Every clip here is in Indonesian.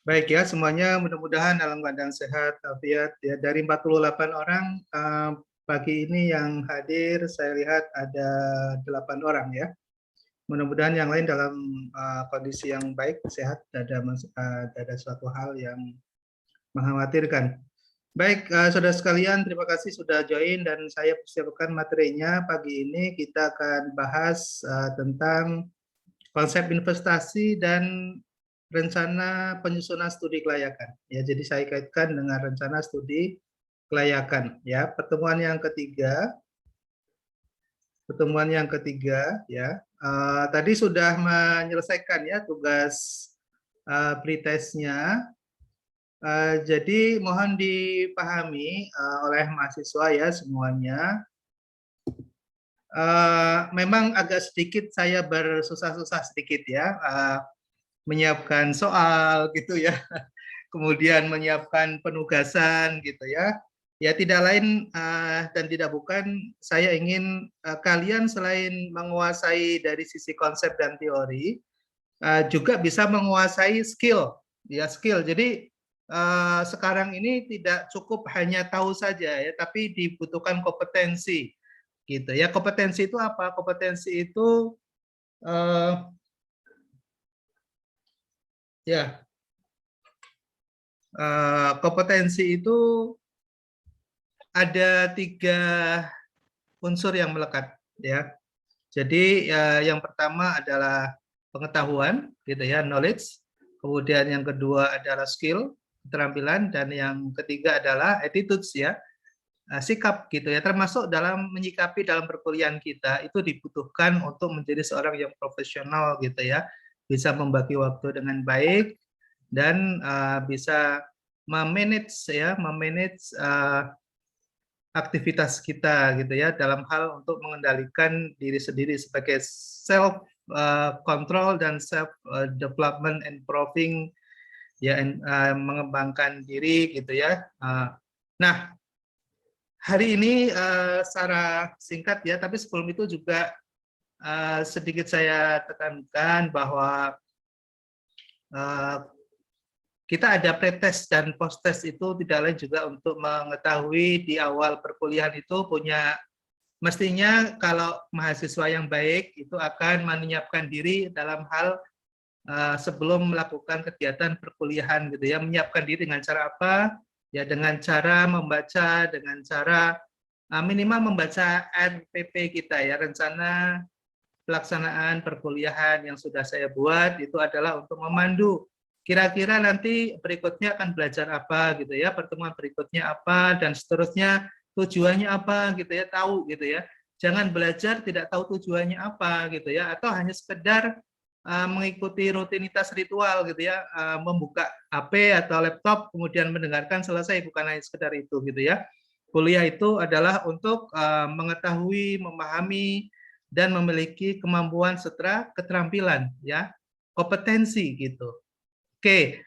Baik ya, semuanya mudah-mudahan dalam keadaan sehat, walafiat. Ya, dari 48 orang pagi ini yang hadir, saya lihat ada 8 orang ya. Mudah-mudahan yang lain dalam kondisi yang baik, sehat, tidak ada suatu hal yang mengkhawatirkan. Baik, saudara sekalian, terima kasih sudah join dan saya persiapkan materinya. Pagi ini kita akan bahas tentang konsep investasi dan rencana penyusunan studi kelayakan. Ya, jadi saya kaitkan dengan rencana studi kelayakan. Ya, pertemuan yang ketiga, ya. Tadi sudah menyelesaikan ya tugas pretestnya. Jadi mohon dipahami oleh mahasiswa ya semuanya. Memang agak sedikit saya bersusah-susah sedikit ya. Menyiapkan soal gitu ya, kemudian menyiapkan penugasan gitu ya. Ya tidak lain dan tidak bukan saya ingin kalian selain menguasai dari sisi konsep dan teori juga bisa menguasai skill ya skill. Jadi sekarang ini tidak cukup hanya tahu saja ya, tapi dibutuhkan kompetensi gitu ya. Kompetensi itu apa? Kompetensi itu ya kompetensi itu ada 3 unsur yang melekat ya. Jadi yang pertama adalah pengetahuan gitu ya, knowledge. Kemudian yang kedua adalah skill, keterampilan, dan yang ketiga adalah attitudes ya, sikap gitu ya. Termasuk dalam menyikapi dalam perkuliahan kita itu dibutuhkan untuk menjadi seorang yang profesional gitu ya, bisa membagi waktu dengan baik dan bisa memanage ya, aktivitas kita gitu ya dalam hal untuk mengendalikan diri sendiri sebagai self control dan self development, improving ya, mengembangkan diri gitu ya. Nah, hari ini secara singkat ya, tapi sebelum itu juga sedikit saya tekankan bahwa kita ada pretest dan posttest itu tidak lain juga untuk mengetahui di awal perkuliahan itu mestinya kalau mahasiswa yang baik itu akan menyiapkan diri dalam hal sebelum melakukan kegiatan perkuliahan gitu ya, menyiapkan diri dengan cara apa? Ya dengan cara membaca, dengan cara minimal membaca RPP kita ya, rencana pelaksanaan perkuliahan yang sudah saya buat itu adalah untuk memandu kira-kira nanti berikutnya akan belajar apa gitu ya, pertemuan berikutnya apa dan seterusnya, tujuannya apa gitu ya, tahu gitu ya. Jangan belajar tidak tahu tujuannya apa gitu ya, atau hanya sekedar mengikuti rutinitas ritual gitu ya, membuka HP atau laptop kemudian mendengarkan selesai, bukan hanya sekedar itu gitu ya. Kuliah itu adalah untuk mengetahui, memahami dan memiliki kemampuan serta keterampilan ya, kompetensi gitu. Oke,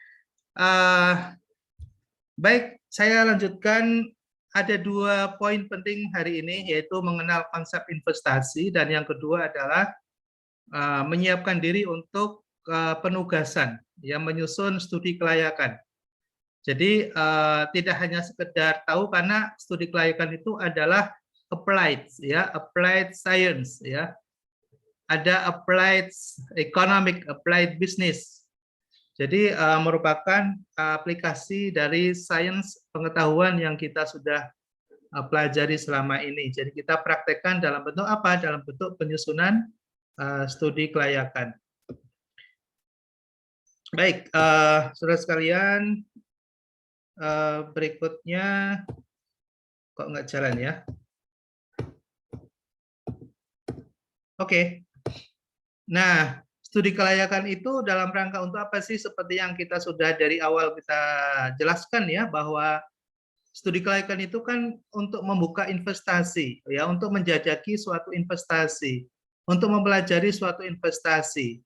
baik, saya lanjutkan. Ada 2 poin penting hari ini, yaitu mengenal konsep investasi dan yang kedua adalah menyiapkan diri untuk penugasan, yang menyusun studi kelayakan. Jadi tidak hanya sekedar tahu, karena studi kelayakan itu adalah applied ya, applied science ya. Ada applied economic, applied business. Jadi merupakan aplikasi dari sains pengetahuan yang kita sudah pelajari selama ini. Jadi kita praktekkan dalam bentuk apa? Dalam bentuk penyusunan studi kelayakan. Baik, saudara sekalian, berikutnya kok nggak jalan ya? Oke. Nah, studi kelayakan itu dalam rangka untuk apa sih? Seperti yang kita sudah dari awal kita jelaskan ya, bahwa studi kelayakan itu kan untuk membuka investasi, ya, untuk menjajaki suatu investasi, untuk mempelajari suatu investasi.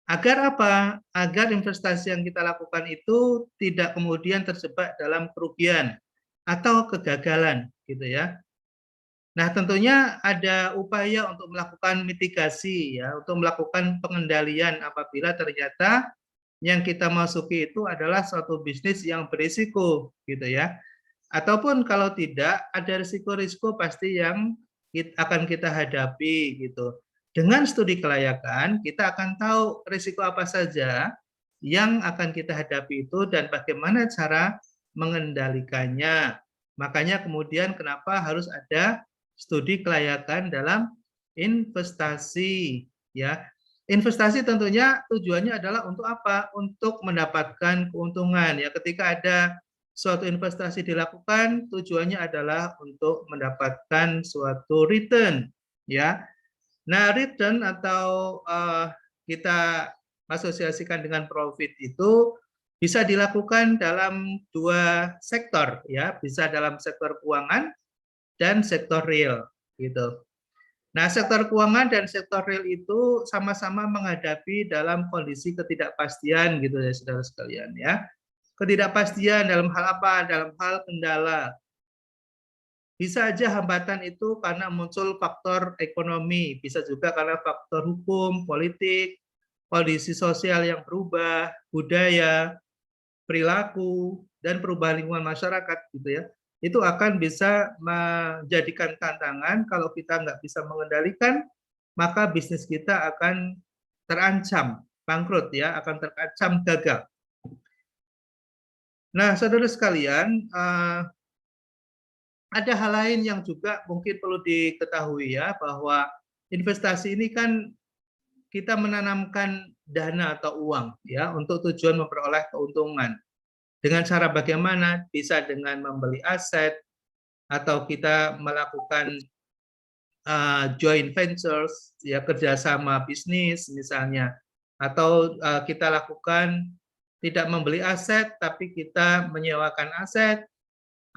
Agar apa? Agar investasi yang kita lakukan itu tidak kemudian terjebak dalam kerugian atau kegagalan, gitu ya. Nah, tentunya ada upaya untuk melakukan mitigasi ya, untuk melakukan pengendalian apabila ternyata yang kita masuki itu adalah suatu bisnis yang berisiko gitu ya. Ataupun kalau tidak, ada risiko-risiko pasti yang akan kita hadapi gitu. Dengan studi kelayakan, kita akan tahu risiko apa saja yang akan kita hadapi itu dan bagaimana cara mengendalikannya. Makanya kemudian kenapa harus ada studi kelayakan dalam investasi ya. Investasi tentunya tujuannya adalah untuk apa? Untuk mendapatkan keuntungan ya. Ketika ada suatu investasi dilakukan, tujuannya adalah untuk mendapatkan suatu return ya. Nah, return atau kita asosiasikan dengan profit itu bisa dilakukan dalam dua sektor ya, bisa dalam sektor keuangan dan sektor real gitu. Nah, sektor keuangan dan sektor real itu sama-sama menghadapi dalam kondisi ketidakpastian gitu ya saudara sekalian ya. Ketidakpastian dalam hal apa? Dalam hal kendala. Bisa aja hambatan itu karena muncul faktor ekonomi, bisa juga karena faktor hukum, politik, kondisi sosial yang berubah, budaya, perilaku, dan perubahan lingkungan masyarakat gitu ya. Itu akan bisa menjadikan tantangan kalau kita nggak bisa mengendalikan, maka bisnis kita akan terancam bangkrut ya, akan terancam gagal. Nah, saudara sekalian, ada hal lain yang juga mungkin perlu diketahui ya, bahwa investasi ini kan kita menanamkan dana atau uang ya untuk tujuan memperoleh keuntungan. Dengan cara bagaimana? Bisa dengan membeli aset, atau kita melakukan joint ventures, ya kerjasama bisnis misalnya, atau kita lakukan tidak membeli aset, tapi kita menyewakan aset,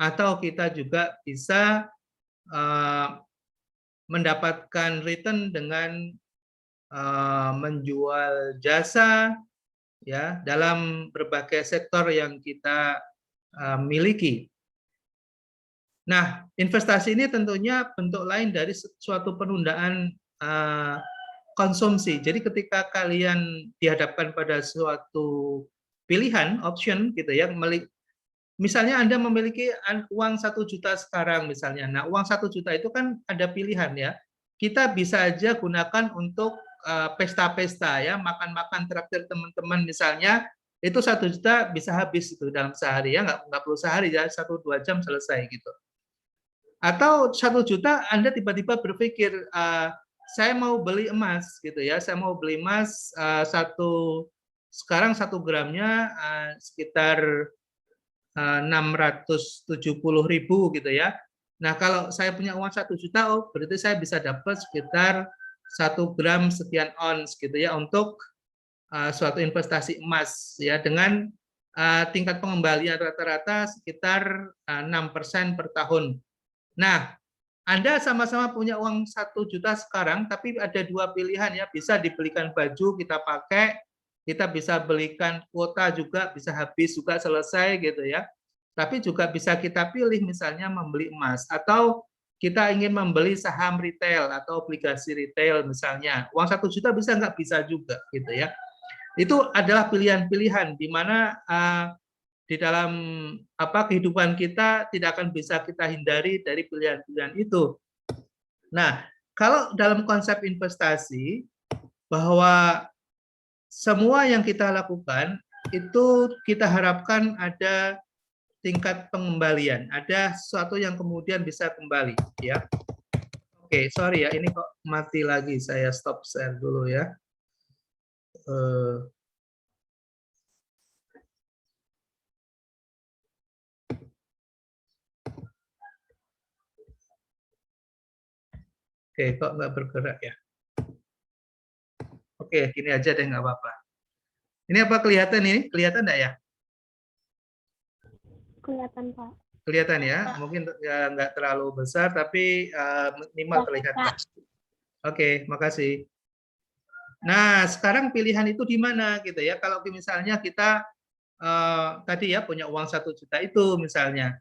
atau kita juga bisa mendapatkan return dengan menjual jasa ya dalam berbagai sektor yang kita miliki. Nah, investasi ini tentunya bentuk lain dari suatu penundaan konsumsi. Jadi ketika kalian dihadapkan pada suatu pilihan, option gitu ya, misalnya Anda memiliki uang 1 juta sekarang misalnya. Nah, uang 1 juta itu kan ada pilihan ya. Kita bisa aja gunakan untuk pesta-pesta ya, makan-makan traktir teman-teman misalnya, itu 1 juta bisa habis itu dalam sehari ya, nggak perlu sehari ya, 1-2 jam selesai gitu. Atau 1 juta Anda tiba-tiba berpikir, saya mau beli emas gitu ya, saya mau beli emas sekarang 1 gramnya sekitar 670.000 gitu ya. Nah, kalau saya punya uang 1 juta, oh berarti saya bisa dapat sekitar 1 gram sekian ons gitu ya untuk suatu investasi emas ya dengan tingkat pengembalian rata-rata sekitar 6% per tahun. Nah, Anda sama-sama punya uang 1 juta sekarang, tapi ada 2 pilihan ya, bisa dibelikan baju kita pakai, kita bisa belikan kuota juga, bisa habis juga selesai gitu ya. Tapi juga bisa kita pilih misalnya membeli emas, atau kita ingin membeli saham retail atau obligasi retail misalnya. Uang 1 juta bisa nggak? Bisa juga gitu ya. Itu adalah pilihan-pilihan di mana di dalam kehidupan kita tidak akan bisa kita hindari dari pilihan-pilihan itu. Nah, kalau dalam konsep investasi, bahwa semua yang kita lakukan itu kita harapkan ada tingkat pengembalian, ada sesuatu yang kemudian bisa kembali ya. Oke, sorry ya, ini kok mati lagi, saya stop share dulu ya. Oke, kok nggak bergerak ya? Oke, gini aja deh, nggak apa-apa. Ini apa kelihatan ini? Kelihatan nggak ya? Kelihatan, Pak. Kelihatan ya? Mungkin nggak terlalu besar, tapi minimal terlihat. Oke, makasih. Nah, sekarang pilihan itu di mana gitu ya? Kalau misalnya kita tadi ya punya uang 1 juta itu misalnya.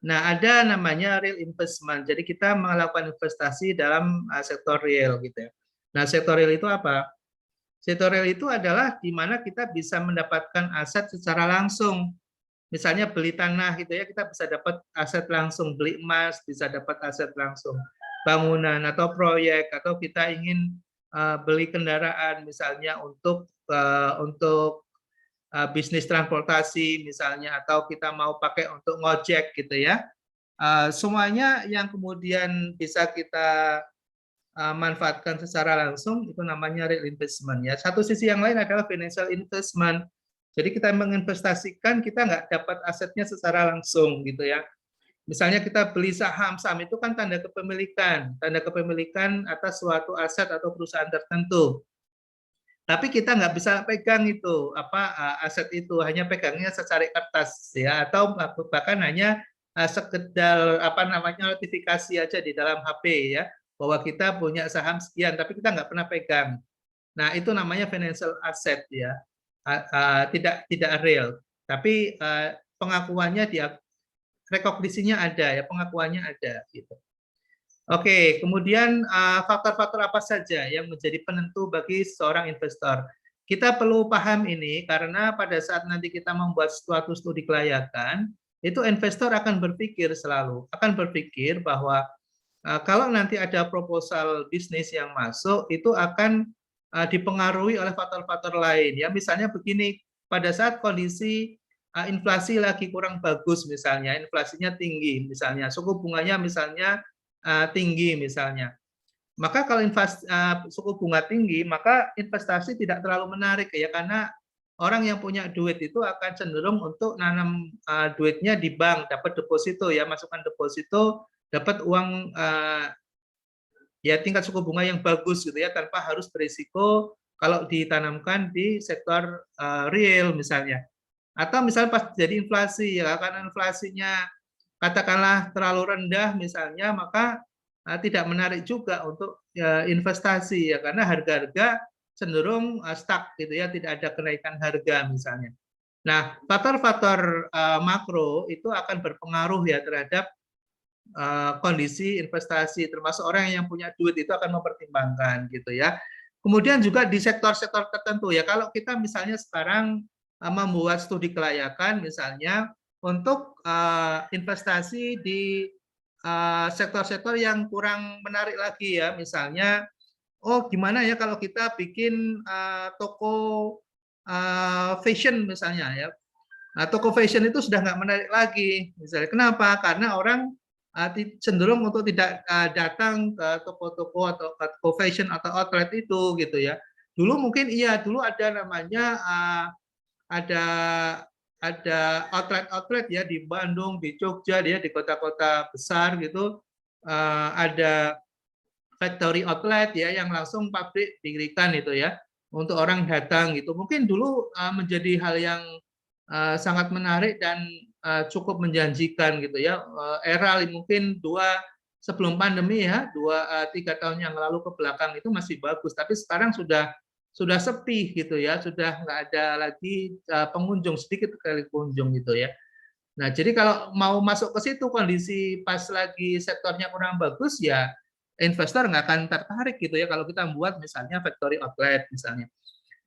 Nah, ada namanya real investment. Jadi kita melakukan investasi dalam sektor real gitu ya. Nah, sektor real itu apa? Sektorial itu adalah di mana kita bisa mendapatkan aset secara langsung. Misalnya beli tanah gitu ya, kita bisa dapat aset langsung, beli emas bisa dapat aset langsung, bangunan atau proyek, atau kita ingin beli kendaraan misalnya untuk bisnis transportasi misalnya, atau kita mau pakai untuk ngojek gitu ya. Semuanya yang kemudian bisa kita manfaatkan secara langsung itu namanya real investment ya. Satu sisi yang lain adalah financial investment. Jadi kita menginvestasikan, kita nggak dapat asetnya secara langsung gitu ya. Misalnya kita beli saham, saham itu kan tanda kepemilikan atas suatu aset atau perusahaan tertentu. Tapi kita nggak bisa pegang itu aset itu, hanya pegangnya secari kertas ya, atau bahkan hanya sekedar notifikasi aja di dalam HP ya, bahwa kita punya saham sekian, tapi kita nggak pernah pegang. Nah, itu namanya financial asset ya, tidak real, tapi pengakuannya rekognisinya ada ya, pengakuannya ada gitu. Oke, kemudian faktor-faktor apa saja yang menjadi penentu bagi seorang investor? Kita perlu paham ini karena pada saat nanti kita membuat suatu studi kelayakan, itu investor akan berpikir bahwa kalau nanti ada proposal bisnis yang masuk, itu akan dipengaruhi oleh faktor-faktor lain. Ya, misalnya begini, pada saat kondisi inflasi lagi kurang bagus, misalnya inflasinya tinggi, misalnya suku bunganya misalnya tinggi, misalnya, maka kalau suku bunga tinggi, maka investasi tidak terlalu menarik ya, karena orang yang punya duit itu akan cenderung untuk nanam duitnya di bank, dapat deposito ya, masukkan deposito, dapat uang ya tingkat suku bunga yang bagus gitu ya, tanpa harus berisiko kalau ditanamkan di sektor real misalnya. Atau misalnya pas jadi inflasi ya, karena inflasinya katakanlah terlalu rendah misalnya, maka tidak menarik juga untuk investasi ya, karena harga-harga cenderung stuck gitu ya, tidak ada kenaikan harga misalnya. Nah, faktor-faktor makro itu akan berpengaruh ya terhadap kondisi investasi, termasuk orang yang punya duit itu akan mempertimbangkan gitu ya. Kemudian juga di sektor-sektor tertentu ya, kalau kita misalnya sekarang membuat studi kelayakan misalnya untuk investasi di sektor-sektor yang kurang menarik lagi ya, misalnya gimana ya kalau kita bikin toko fashion misalnya ya. Nah, toko fashion itu sudah nggak menarik lagi misalnya. Kenapa? Karena orang cenderung untuk tidak datang ke toko-toko atau ke toko fashion atau outlet itu gitu ya. Dulu mungkin iya, dulu ada namanya ada outlet-outlet ya di Bandung, di Jogja, dia di kota-kota besar gitu, ada factory outlet ya yang langsung pabrik didirikan itu ya untuk orang datang gitu. Mungkin dulu menjadi hal yang sangat menarik dan cukup menjanjikan gitu ya. Era mungkin sebelum pandemi ya, 2-3 tahun yang lalu ke belakang itu masih bagus, tapi sekarang sudah sepi gitu ya, sudah nggak ada lagi pengunjung, sedikit sekali pengunjung gitu ya. Nah, jadi kalau mau masuk ke situ kondisi pas lagi sektornya kurang bagus ya, investor nggak akan tertarik gitu ya kalau kita membuat misalnya factory outlet misalnya.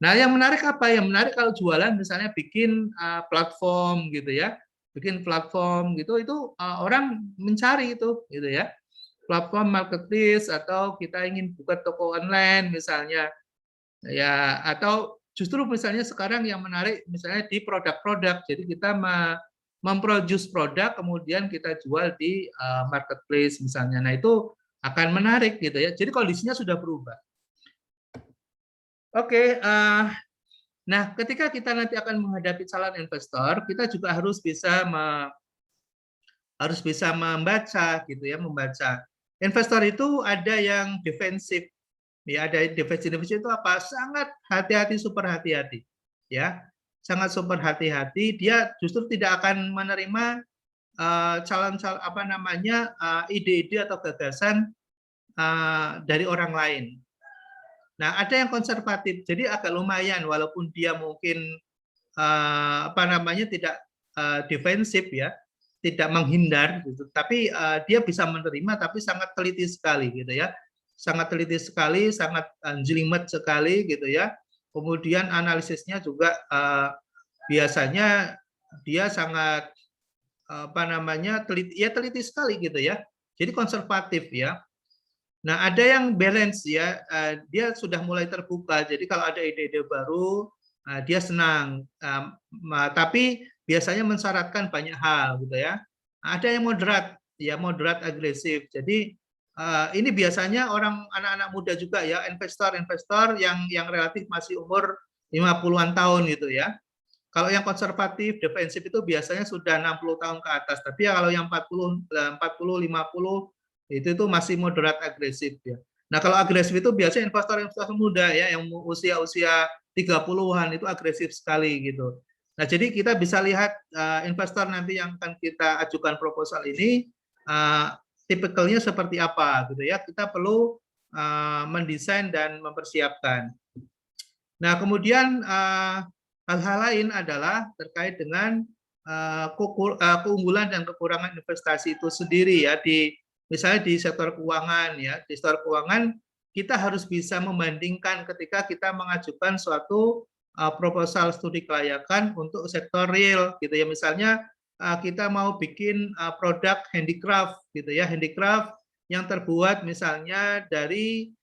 Nah, yang menarik apa? Yang menarik kalau jualan misalnya bikin platform gitu ya, bikin platform gitu, itu orang mencari itu gitu ya, platform marketplace, atau kita ingin buka toko online misalnya ya, atau justru misalnya sekarang yang menarik misalnya di produk-produk, jadi kita memproduce produk kemudian kita jual di marketplace misalnya. Nah, itu akan menarik gitu ya, jadi kondisinya sudah berubah. Oke, nah ketika kita nanti akan menghadapi calon investor, kita juga harus bisa membaca gitu ya, membaca. Investor itu ada yang defensif. Ya, ada defensif itu apa? Sangat hati-hati, super hati-hati. Ya, sangat super hati-hati. Dia justru tidak akan menerima ide-ide atau gagasan dari orang lain. Nah, ada yang konservatif, jadi agak lumayan walaupun dia mungkin tidak defensif ya, tidak menghindar gitu, tapi dia bisa menerima, tapi sangat teliti sekali gitu ya, sangat teliti sekali, sangat jelimet sekali gitu ya, kemudian analisisnya juga biasanya dia sangat teliti sekali gitu ya. Jadi konservatif ya. Nah, ada yang balance ya, dia sudah mulai terbuka. Jadi kalau ada ide-ide baru, dia senang. Tapi biasanya mensyaratkan banyak hal gitu ya. Ada yang moderat, ya moderat agresif. Jadi ini biasanya orang anak-anak muda juga ya, investor-investor yang relatif masih umur 50-an tahun gitu ya. Kalau yang konservatif, defensif itu biasanya sudah 60 tahun ke atas. Tapi ya kalau yang 40, 50 itu masih moderat agresif ya. Nah, kalau agresif itu biasanya investor-investor muda ya yang usia 30-an itu agresif sekali gitu. Nah, jadi kita bisa lihat investor nanti yang akan kita ajukan proposal ini tipikalnya seperti apa gitu ya. Kita perlu mendesain dan mempersiapkan. Nah, kemudian hal-hal lain adalah terkait dengan keunggulan dan kekurangan investasi itu sendiri ya, misalnya di sektor keuangan ya. Di sektor keuangan kita harus bisa membandingkan ketika kita mengajukan suatu proposal studi kelayakan untuk sektor real gitu ya. Misalnya kita mau bikin produk handicraft gitu ya, handicraft yang terbuat misalnya dari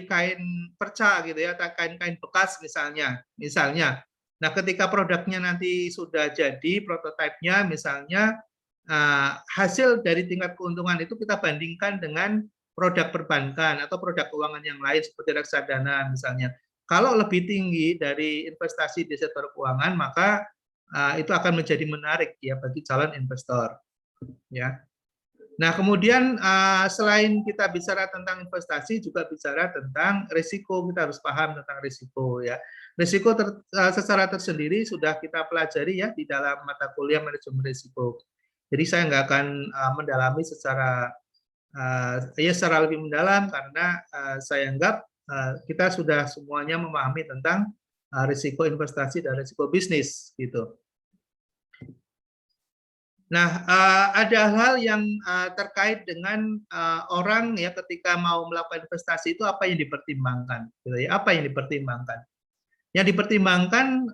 kain perca gitu ya, kain-kain bekas misalnya. Nah, ketika produknya nanti sudah jadi prototipenya misalnya, hasil dari tingkat keuntungan itu kita bandingkan dengan produk perbankan atau produk keuangan yang lain seperti reksadana misalnya. Kalau lebih tinggi dari investasi di sektor keuangan, maka itu akan menjadi menarik ya bagi calon investor. Ya. Nah, kemudian selain kita bicara tentang investasi, juga bicara tentang risiko. Kita harus paham tentang risiko ya. Risiko secara tersendiri sudah kita pelajari ya di dalam mata kuliah manajemen risiko. Jadi saya nggak akan mendalami secara lebih mendalam karena saya anggap kita sudah semuanya memahami tentang risiko investasi dan risiko bisnis gitu. Nah, ada hal yang terkait dengan orang ya ketika mau melakukan investasi itu apa yang dipertimbangkan, gitu ya? Apa yang dipertimbangkan? Yang dipertimbangkan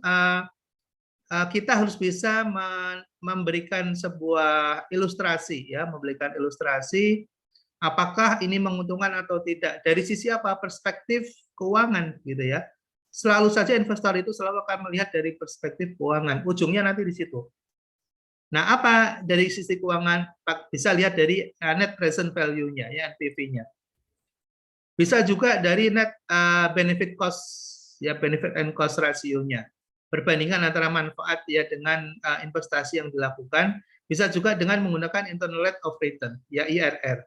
kita harus bisa memberikan sebuah ilustrasi, ya, memberikan ilustrasi apakah ini menguntungkan atau tidak dari sisi apa perspektif keuangan, gitu ya. Selalu saja investor itu selalu akan melihat dari perspektif keuangan, ujungnya nanti di situ. Nah, apa dari sisi keuangan? Bisa lihat dari net present value-nya, ya NPV-nya. Bisa juga dari net benefit cost, ya benefit and cost ratio-nya. Perbandingan antara manfaat ya dengan investasi yang dilakukan. Bisa juga dengan menggunakan internal rate of return, ya IRR.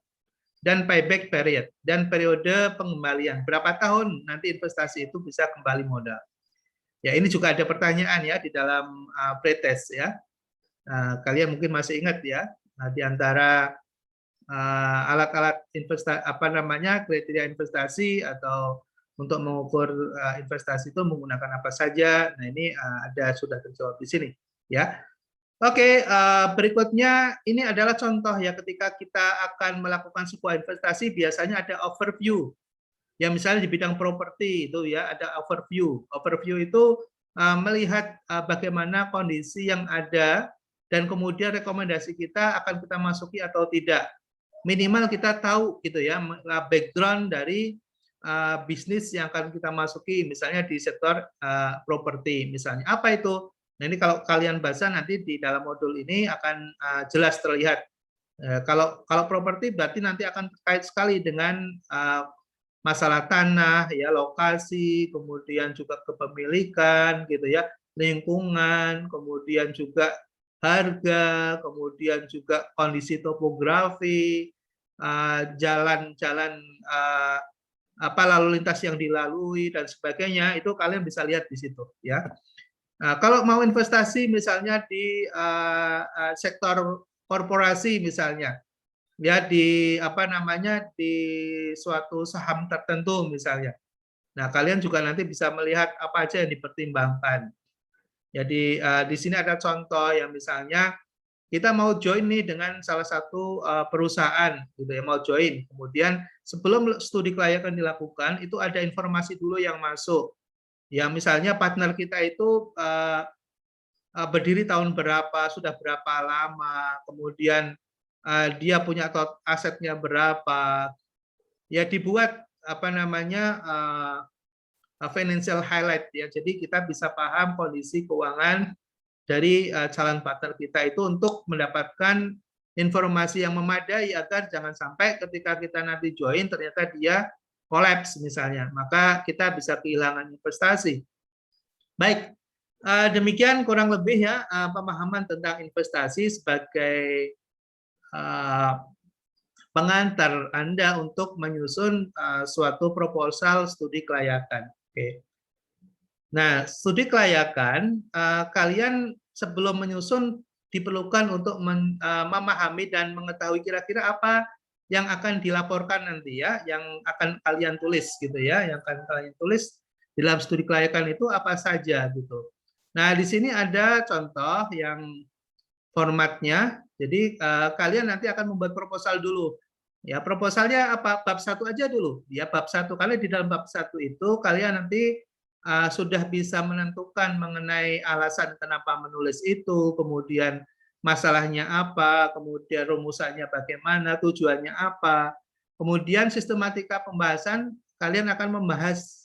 Dan payback period, dan periode pengembalian. Berapa tahun nanti investasi itu bisa kembali modal. Ya, ini juga ada pertanyaan ya di dalam pretest ya. Kalian mungkin masih ingat ya, di antara alat-alat investasi kriteria investasi atau untuk mengukur investasi itu menggunakan apa saja. Nah, ini sudah terjawab di sini ya. Oke, berikutnya ini adalah contoh ya ketika kita akan melakukan sebuah investasi biasanya ada overview. Ya misalnya di bidang properti itu ya ada overview. Overview itu melihat bagaimana kondisi yang ada dan kemudian rekomendasi kita akan kita masuki atau tidak. Minimal kita tahu gitu ya background dari bisnis yang akan kita masuki, misalnya di sektor properti misalnya. Apa itu? Nah, ini kalau kalian baca nanti di dalam modul ini akan jelas terlihat. Kalau properti berarti nanti akan terkait sekali dengan masalah tanah, ya lokasi, kemudian juga kepemilikan, gitu ya, lingkungan, kemudian juga harga, kemudian juga kondisi topografi, jalan-jalan lalu lintas yang dilalui dan sebagainya, itu kalian bisa lihat di situ ya. Nah, kalau mau investasi misalnya di sektor korporasi misalnya, ya di di suatu saham tertentu misalnya. Nah, kalian juga nanti bisa melihat apa aja yang dipertimbangkan. Jadi di sini ada contoh yang misalnya kita mau join nih dengan salah satu perusahaan gitu ya, mau join. Kemudian sebelum studi kelayakan dilakukan itu ada informasi dulu yang masuk. Ya misalnya partner kita itu berdiri tahun berapa, sudah berapa lama, kemudian dia punya asetnya berapa. Ya dibuat apa namanya financial highlight ya. Jadi kita bisa paham kondisi keuangan dari calon partner kita itu untuk mendapatkan informasi yang memadai agar jangan sampai ketika kita nanti join ternyata dia kolaps misalnya, maka kita bisa kehilangan investasi. Baik, demikian kurang lebih ya pemahaman tentang investasi sebagai pengantar Anda untuk menyusun suatu proposal studi kelayakan. Oke. Nah, studi kelayakan, kalian sebelum menyusun diperlukan untuk memahami dan mengetahui kira-kira apa yang akan dilaporkan nanti ya, yang akan kalian tulis gitu ya, yang akan kalian tulis dalam studi kelayakan itu apa saja gitu. Nah, di sini ada contoh yang formatnya. Jadi kalian nanti akan membuat proposal dulu. Ya, proposalnya apa? Bab 1 aja dulu. Ya, bab 1. Kali di dalam bab 1 itu kalian nanti sudah bisa menentukan mengenai alasan kenapa menulis itu, kemudian masalahnya apa, kemudian rumusannya bagaimana, tujuannya apa, kemudian sistematika pembahasan, kalian akan membahas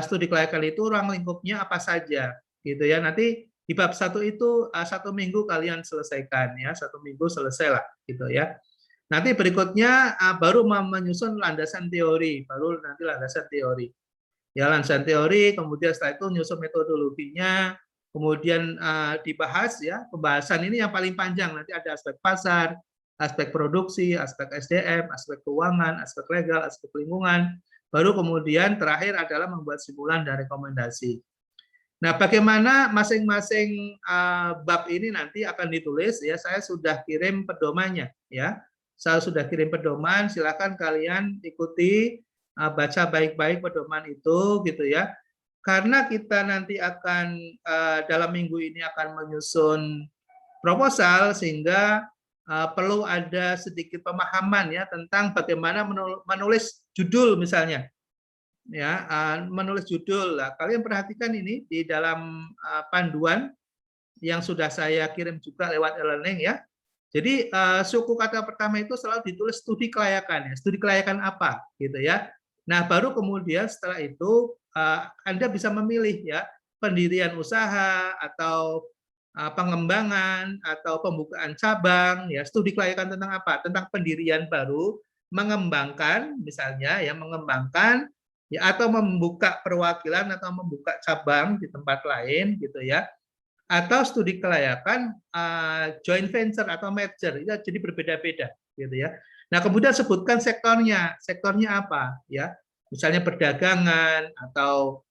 studi kelayakan itu ruang lingkupnya apa saja, gitu ya. Nanti di bab 1 itu 1 minggu kalian selesaikan ya, 1 minggu selesai lah, gitu ya. Nanti berikutnya baru menyusun landasan teori, baru nanti landasan teori. Ya, landasan teori, kemudian setelah itu nyusun metodologinya, kemudian dibahas ya, pembahasan ini yang paling panjang, nanti ada aspek pasar, aspek produksi, aspek SDM, aspek keuangan, aspek legal, aspek lingkungan, baru kemudian terakhir adalah membuat simpulan dan rekomendasi. Nah, bagaimana masing-masing bab ini nanti akan ditulis ya, saya sudah kirim pedomannya ya. Saya sudah kirim pedoman, silakan kalian ikuti, baca baik-baik pedoman itu gitu ya. Karena kita nanti akan dalam minggu ini akan menyusun proposal sehingga perlu ada sedikit pemahaman ya tentang bagaimana menulis judul misalnya. Ya, menulis judul. Nah, kalian perhatikan ini di dalam panduan yang sudah saya kirim juga lewat e-learning ya. Jadi suku kata pertama itu selalu ditulis studi kelayakan ya. Studi kelayakan apa gitu ya. Nah, baru kemudian setelah itu Anda bisa memilih ya pendirian usaha atau pengembangan atau pembukaan cabang ya. Studi kelayakan tentang apa? Tentang pendirian baru, mengembangkan misalnya ya, mengembangkan ya atau membuka perwakilan atau membuka cabang di tempat lain gitu ya, atau studi kelayakan joint venture atau merger, ya, jadi berbeda-beda gitu ya. Nah, kemudian sebutkan sektornya apa ya, misalnya perdagangan atau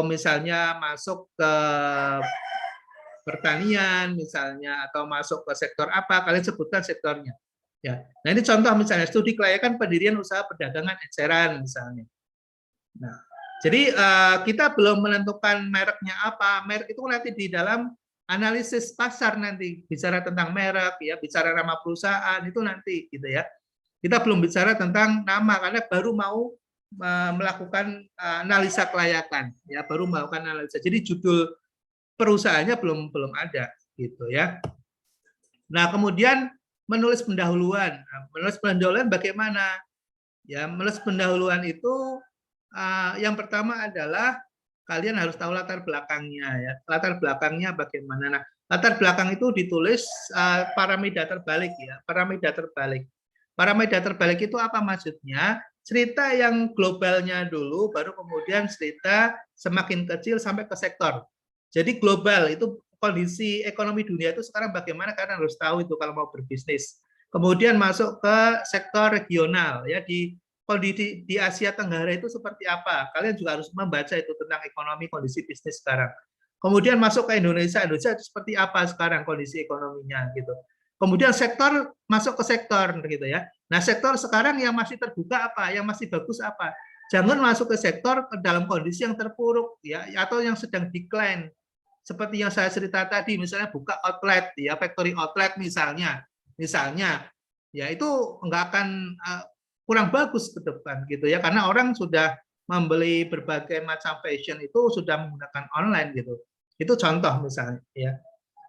misalnya masuk ke pertanian misalnya, atau masuk ke sektor apa, kalian sebutkan sektornya ya. Nah, ini contoh misalnya studi kelayakan pendirian usaha perdagangan eceran misalnya. Nah, jadi kita belum menentukan mereknya apa. Merek itu nanti di dalam analisis pasar nanti bicara tentang merek ya, bicara nama perusahaan itu nanti gitu ya. Kita belum bicara tentang nama karena baru mau melakukan analisa kelayakan ya, baru melakukan analisa. Jadi judul perusahaannya belum ada gitu ya. Nah, kemudian menulis pendahuluan. Menulis pendahuluan bagaimana? Ya, menulis pendahuluan itu yang pertama adalah kalian harus tahu latar belakangnya ya. Latar belakangnya bagaimana? Nah, latar belakang itu ditulis paramida terbalik ya. Paramida terbalik. Paramida terbalik itu apa maksudnya? Cerita yang globalnya dulu, baru kemudian cerita semakin kecil sampai ke sektor. Jadi global itu kondisi ekonomi dunia itu sekarang bagaimana, karena harus tahu itu kalau mau berbisnis. Kemudian masuk ke sektor regional ya, di kondisi di Asia Tenggara itu seperti apa. Kalian juga harus membaca itu tentang ekonomi, kondisi bisnis sekarang. Kemudian masuk ke Indonesia itu seperti apa sekarang kondisi ekonominya gitu. Kemudian sektor, masuk ke sektor gitu ya. Nah, sektor sekarang yang masih terbuka apa, yang masih bagus apa. Jangan masuk ke sektor dalam kondisi yang terpuruk ya, atau yang sedang decline. seperti yang saya cerita tadi, misalnya buka outlet, ya factory outlet misalnya, ya itu nggak akan kurang bagus ke depan gitu ya, karena orang sudah membeli berbagai macam fashion itu sudah menggunakan online gitu. Itu contoh misalnya, ya.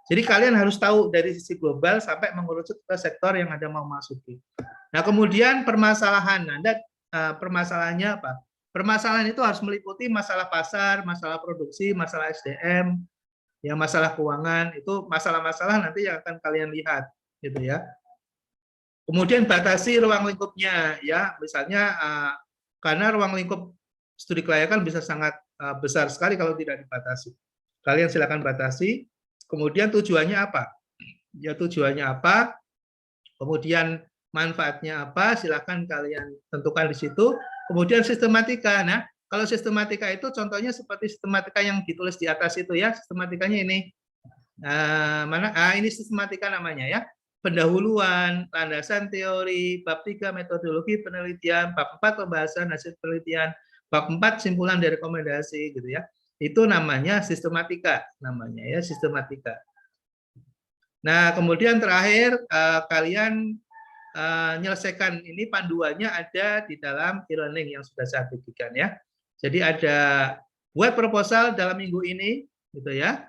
Jadi kalian harus tahu dari sisi global sampai mengerucut ke sektor yang Anda mau masuki. Nah, kemudian permasalahan Anda, permasalahannya apa? Permasalahan itu harus meliputi masalah pasar, masalah produksi, masalah SDM, ya masalah keuangan, itu masalah-masalah nanti yang akan kalian lihat, gitu ya. Kemudian batasi ruang lingkupnya, ya, misalnya karena ruang lingkup studi kelayakan bisa sangat besar sekali kalau tidak dibatasi. Kalian silakan batasi. Kemudian tujuannya apa? Ya tujuannya apa? Kemudian manfaatnya apa? Silakan kalian tentukan di situ. Kemudian sistematika. Nah, kalau sistematika itu contohnya seperti sistematika yang ditulis di atas itu ya. Sistematikanya ini. Ini sistematika namanya ya. Pendahuluan, landasan teori, bab 3 metodologi penelitian, bab 4 pembahasan hasil penelitian, bab 4 simpulan dari rekomendasi gitu ya. Itu namanya sistematika, namanya ya sistematika. Nah, kemudian terakhir kalian menyelesaikan ini panduannya ada di dalam e-learning yang sudah saya bagikan ya. Jadi ada buat proposal dalam minggu ini gitu ya.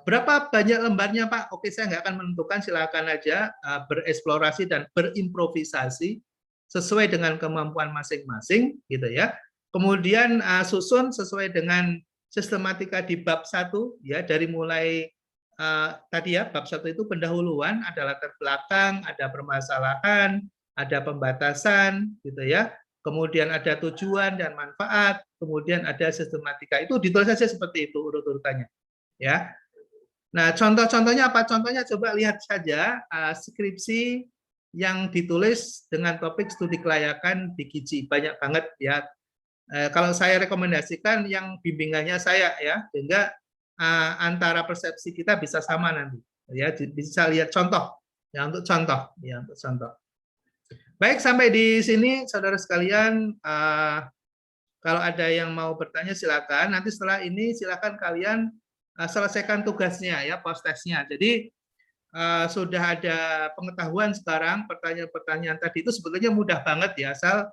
Berapa banyak lembarnya Pak? Oke, saya nggak akan menentukan, silakan aja bereksplorasi dan berimprovisasi sesuai dengan kemampuan masing-masing gitu ya. Kemudian susun sesuai dengan sistematika di bab 1 ya, dari mulai tadi ya, bab 1 itu pendahuluan, ada latar belakang, ada permasalahan, ada pembatasan gitu ya. Kemudian ada tujuan dan manfaat, kemudian ada sistematika. Itu ditulis saja seperti itu urut-urutannya ya. Nah, contoh-contohnya apa? Contohnya coba lihat saja skripsi yang ditulis dengan topik studi kelayakan di Giji, banyak banget ya. Kalau saya rekomendasikan yang bimbingannya saya ya, sehingga antara persepsi kita bisa sama nanti ya, bisa lihat contoh ya, untuk contoh ya, untuk contoh. Baik, sampai di sini saudara sekalian, kalau ada yang mau bertanya silakan. Nanti setelah ini silakan kalian selesaikan tugasnya ya, post-testnya. Jadi sudah ada pengetahuan sekarang, pertanyaan-pertanyaan tadi itu sebetulnya mudah banget ya, asal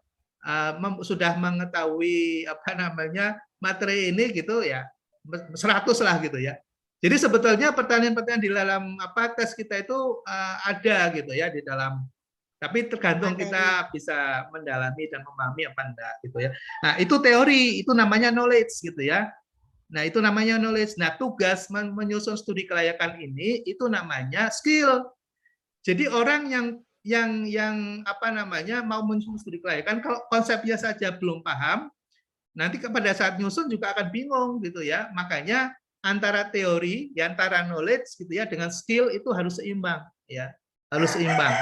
sudah mengetahui apa namanya materi ini gitu ya, 100 lah gitu ya. Jadi sebetulnya pertanyaan-pertanyaan di dalam tes kita itu ada gitu ya di dalam, tapi tergantung kita bisa mendalami dan memahami apa enggak gitu ya. Nah, itu teori, itu namanya knowledge gitu ya. Nah, itu namanya knowledge. Nah, tugas menyusun studi kelayakan ini itu namanya skill. Jadi orang yang apa namanya mau menyusun studi kelayakan, kalau konsepnya saja belum paham, nanti pada saat nyusun juga akan bingung gitu ya. Makanya antara teori, antara knowledge gitu ya dengan skill itu harus seimbang ya. Harus seimbang.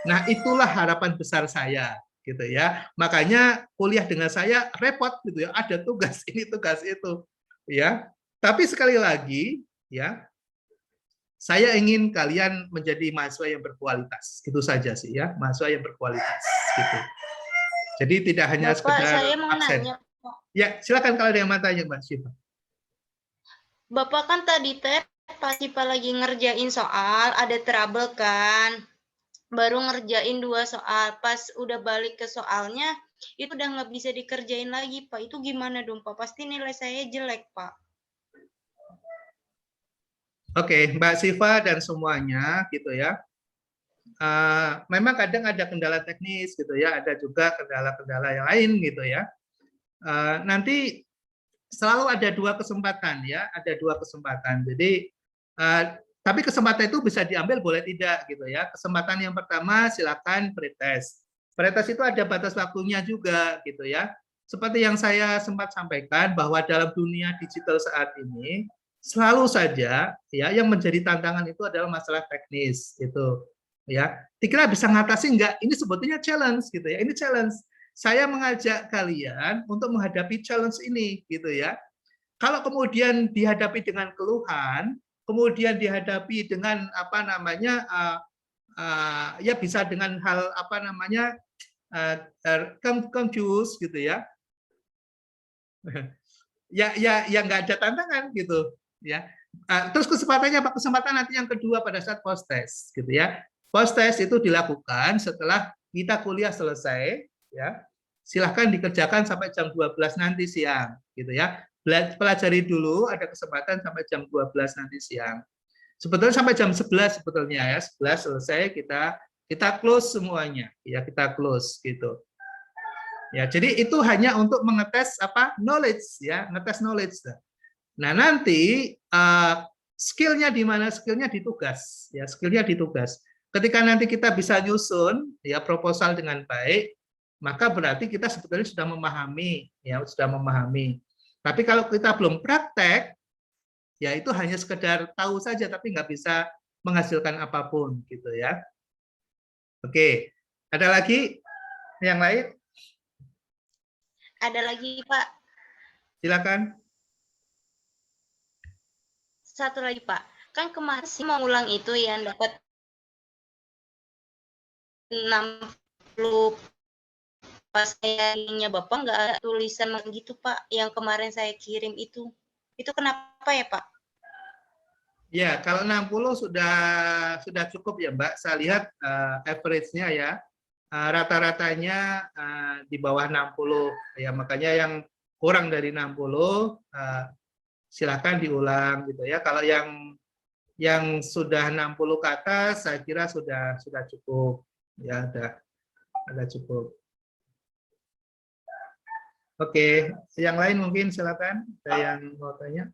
Nah, itulah harapan besar saya gitu ya. Makanya kuliah dengan saya repot gitu ya. Ada tugas ini, tugas itu ya. Tapi sekali lagi ya, saya ingin kalian menjadi mahasiswa yang berkualitas. Itu saja sih ya, mahasiswa yang berkualitas gitu. Jadi tidak hanya Bapak, sekedar saya mau absen. nanya, Ya, silakan kalau ada yang mau tanya, Mbak Syifa. Bapak kan tadi pas Syifa lagi ngerjain soal, ada trouble kan? Baru ngerjain 2 soal, pas udah balik ke soalnya, itu udah nggak bisa dikerjain lagi, Pak. Itu gimana dong, Pak? Pasti nilai saya jelek, Pak. Oke, Mbak Syifa dan semuanya gitu ya. Memang kadang ada kendala teknis gitu ya, ada juga kendala-kendala yang lain gitu ya. Nanti selalu ada 2 kesempatan ya, ada 2 kesempatan. Jadi tapi kesempatan itu bisa diambil boleh tidak gitu ya. Kesempatan yang pertama silakan pretest. Pretest itu ada batas waktunya juga gitu ya. Seperti yang saya sempat sampaikan bahwa dalam dunia digital saat ini selalu saja ya yang menjadi tantangan itu adalah masalah teknis gitu ya. Dikira bisa ngatasi enggak? Ini sebetulnya challenge gitu ya. Ini challenge. Saya mengajak kalian untuk menghadapi challenge ini gitu ya. Kalau kemudian dihadapi dengan keluhan, kemudian dihadapi dengan apa namanya ya bisa dengan hal apa namanya confuse gitu ya. Ya nggak ada tantangan gitu. ya. Terus kesempatannya apa? Kesempatan nanti yang kedua pada saat post test, gitu ya. Post test itu dilakukan setelah kita kuliah selesai, ya. Silahkan dikerjakan sampai jam 12 nanti siang, gitu ya. Pelajari dulu, ada kesempatan sampai jam 12 nanti siang. Sebetulnya sampai jam 11 sebetulnya ya, 11 selesai kita close semuanya, ya kita close gitu. Ya, jadi itu hanya untuk mengetes apa? Knowledge ya, ngetes knowledge. Nah, nanti skillnya di mana? Skillnya di tugas, ya skillnya di tugas. Ketika nanti kita bisa nyusun ya proposal dengan baik, maka berarti kita sebetulnya sudah memahami, ya sudah memahami. Tapi kalau kita belum praktek, ya itu hanya sekedar tahu saja, tapi nggak bisa menghasilkan apapun, gitu ya. Oke, ada lagi yang lain? Ada lagi, Pak. Silakan. Satu lagi, Pak. Kan kemarin sih mau ulang itu yang dapat 60, pas sayangnya Bapak nggak ada tulisan gitu, Pak, yang kemarin saya kirim itu. Itu kenapa ya, Pak? Ya, kalau 60 sudah cukup ya, Mbak. Saya lihat average-nya ya. Rata-ratanya di bawah 60 ya. Makanya yang kurang dari 60 silakan diulang gitu ya. Kalau yang sudah 60 ke atas saya kira sudah cukup ya, ada cukup. Oke, yang lain mungkin silakan. Ada yang mau tanya?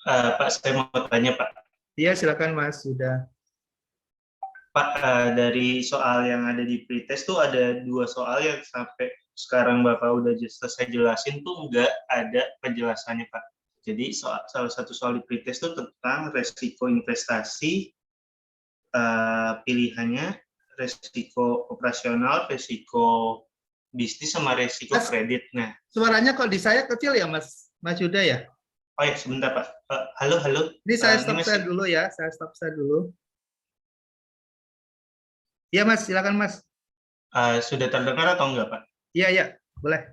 Pak, saya mau tanya, Pak. Iya, silakan Mas, sudah. Pak, dari soal yang ada di pretest tuh ada 2 soal yang sampai sekarang Bapak udah selesai jelasin tuh nggak ada penjelasannya, Pak. Jadi salah satu soal di pretest tuh tentang resiko investasi, pilihannya resiko operasional, resiko bisnis, sama resiko Mas, kredit. Nah, suaranya kok di saya kecil ya, Mas Yuda ya? oh ya, sebentar, Pak. Halo. Ini saya Ini stop masih, share dulu ya, saya stop share dulu. Iya Mas, silakan Mas. sudah terdengar atau enggak, Pak? Iya, boleh.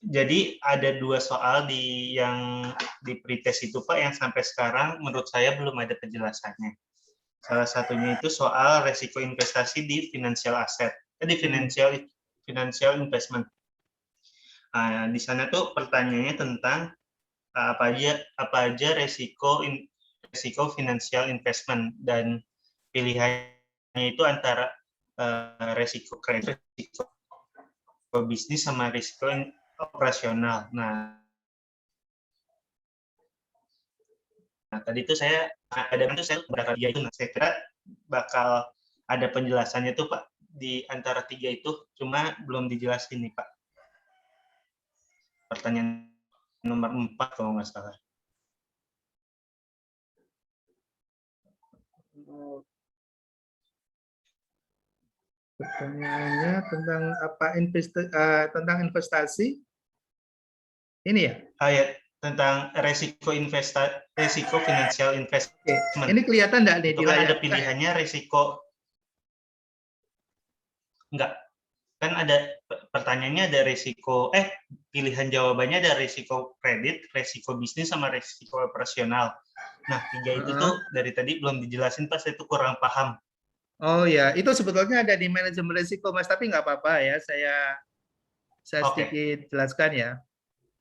Jadi ada 2 soal yang di pretest itu, Pak, yang sampai sekarang menurut saya belum ada penjelasannya. Salah satunya itu soal resiko investasi di financial asset, di financial investment. Di sana tuh pertanyaannya tentang apa aja resiko financial investment, dan pilihannya itu antara resiko kredit, resiko bisnis, sama risiko operasional. Nah, tadi itu saya berangkat itu, saya kira bakal ada penjelasannya tuh, Pak, di antara 3 itu, cuma belum dijelasin nih, Pak. Pertanyaan nomor 4 kalau nggak salah. Pertanyaannya tentang apa? Tentang investasi? Ini ya? Ya, tentang resiko financial investment. Oke. Ini kelihatan nggak nih itu di kan layar? ada pilihannya resiko, enggak, kan ada pertanyaannya, ada resiko, pilihan jawabannya ada resiko kredit, resiko bisnis, sama resiko operasional. Nah, 3 itu tuh dari tadi belum dijelasin, Pak, saya tuh kurang paham. Oh ya, itu sebetulnya ada di manajemen risiko Mas, tapi nggak apa-apa ya, saya sedikit jelaskan ya.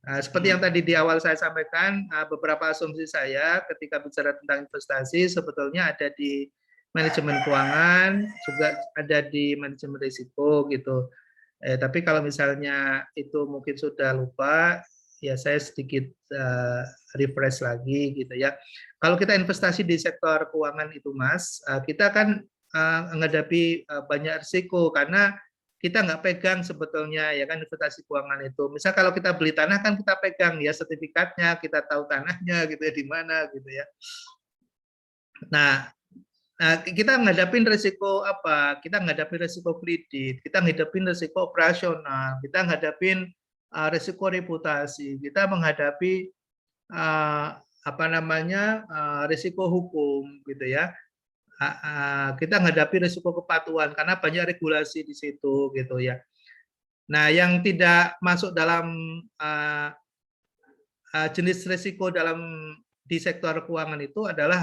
Seperti yang tadi di awal saya sampaikan, beberapa asumsi saya ketika bicara tentang investasi sebetulnya ada di manajemen keuangan, juga ada di manajemen risiko gitu. Tapi kalau misalnya itu mungkin sudah lupa, ya saya sedikit refresh lagi gitu ya. Kalau kita investasi di sektor keuangan itu Mas, kita kan menghadapi banyak risiko karena kita nggak pegang sebetulnya ya kan investasi keuangan itu. Misal kalau kita beli tanah kan kita pegang ya sertifikatnya, kita tahu tanahnya gitu ya di mana gitu ya. Nah, kita menghadapi risiko apa? Kita menghadapi risiko kredit, kita menghadapi risiko operasional, kita menghadapi risiko reputasi, kita menghadapi risiko hukum gitu ya. Kita menghadapi risiko kepatuhan karena banyak regulasi di situ gitu ya. Nah, yang tidak masuk dalam jenis risiko di sektor keuangan itu adalah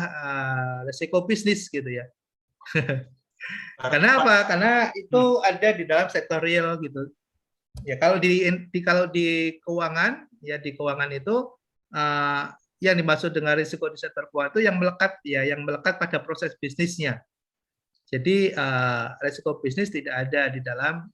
risiko bisnis gitu ya. Karena apa? Karena itu ada di dalam sektor real gitu. Ya kalau di keuangan, ya di keuangan itu yang dimaksud dengan risiko di sektor keuangan itu yang melekat pada proses bisnisnya. Jadi risiko bisnis tidak ada di dalam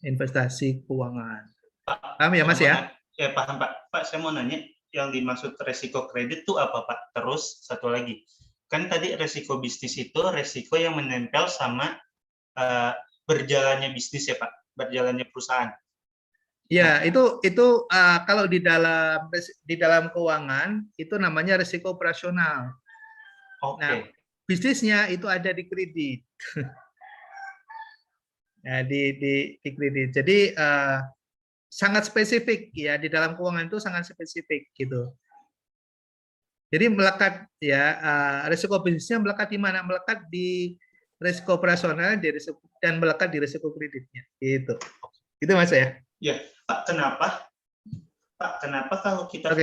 investasi keuangan. Paham ya Mas ya? Ya paham Pak. Pak saya mau nanya, yang dimaksud resiko kredit itu apa Pak? Terus satu lagi, kan tadi resiko bisnis itu resiko yang menempel sama berjalannya bisnis ya Pak, berjalannya perusahaan. Ya, itu kalau di dalam keuangan itu namanya risiko operasional. Oke. Nah, bisnisnya itu ada di kredit. Nah, di kredit. Jadi sangat spesifik ya, di dalam keuangan itu sangat spesifik gitu. Jadi melekat ya, risiko bisnisnya melekat di mana? Melekat di risiko operasional dan melekat di risiko kreditnya. Gitu. Itu Mas ya? Ya, Pak, kenapa kalau kita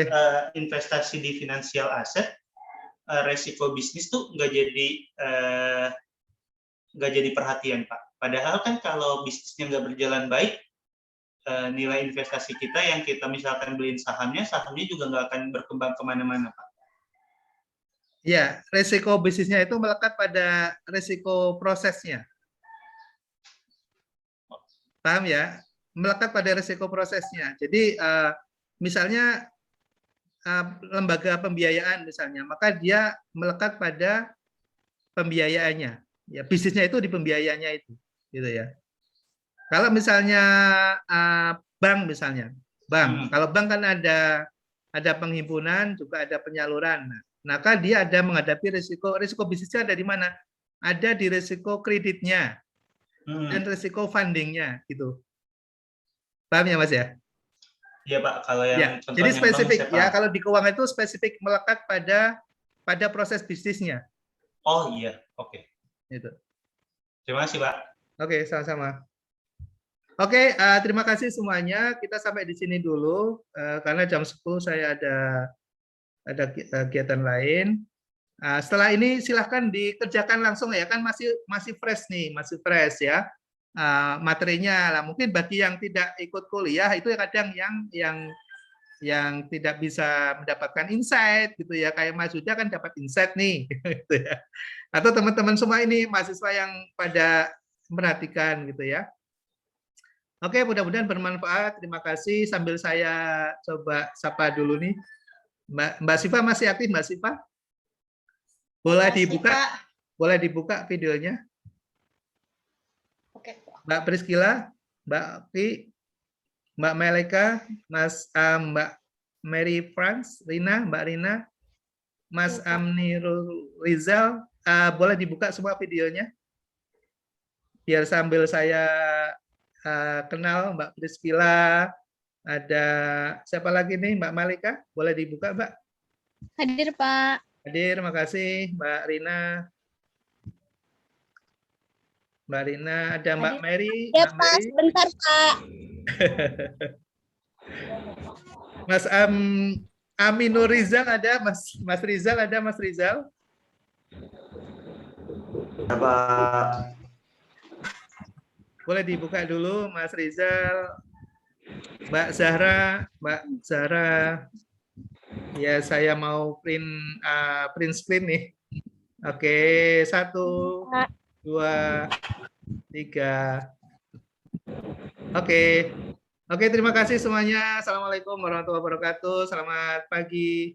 investasi di financial asset, resiko bisnis tuh nggak jadi perhatian Pak? Padahal kan kalau bisnisnya nggak berjalan baik, nilai investasi kita yang kita misalkan beliin sahamnya juga nggak akan berkembang kemana-mana Pak. Ya, resiko bisnisnya itu melekat pada resiko prosesnya. Paham ya? Melekat pada resiko prosesnya. Jadi misalnya lembaga pembiayaan misalnya, maka dia melekat pada pembiayaannya. Ya, bisnisnya itu di pembiayaannya itu, gitu ya. Kalau misalnya bank misalnya, kalau bank kan ada penghimpunan, juga ada penyaluran. Maka dia ada menghadapi risiko bisnisnya ada di mana? Ada di risiko kreditnya dan risiko fundingnya, gitu. Paham ya Mas ya? Iya Pak, kalau yang ya, jadi spesifik ya, kalau di keuangan itu spesifik melekat pada proses bisnisnya. Oh iya, oke. Itu. Terima kasih Pak. Oke, sama-sama. Oke, terima kasih semuanya. Kita sampai di sini dulu karena jam 10 saya ada kegiatan lain. Setelah ini silahkan dikerjakan langsung ya, kan masih fresh nih, masih fresh ya. Materinya lah, mungkin bagi yang tidak ikut kuliah itu kadang yang tidak bisa mendapatkan insight gitu ya, kayak Mas Huda kan dapat insight nih gitu ya. Atau teman-teman semua ini mahasiswa yang pada perhatikan gitu ya. Oke, mudah-mudahan bermanfaat. Terima kasih. Sambil saya coba sapa dulu nih, Mbak Siva masih aktif, Mbak Siva? Boleh dibuka? Boleh dibuka videonya? Mbak Priscila, Mbak Oki, Mbak Meleka, Mbak Mary France, Mbak Rina, Mas Amni Rizal, boleh dibuka semua videonya? Biar sambil saya kenal Mbak Priscila, ada siapa lagi nih, Mbak Malika, boleh dibuka Mbak? Hadir Pak. Hadir, makasih Mbak Rina. Mbak Rina, ada Mbak Mary. Ya Mbak Pak, Mary. sebentar Pak. Mas Aminur Rizal ada, Mas Rizal ada, Mas Rizal. Ya, Pak. Boleh dibuka dulu, Mas Rizal. Mbak Zahra. Ya, saya mau print screen nih. Oke, 1, 2, 3. Oke, terima kasih semuanya. Assalamualaikum warahmatullahi wabarakatuh. Selamat pagi.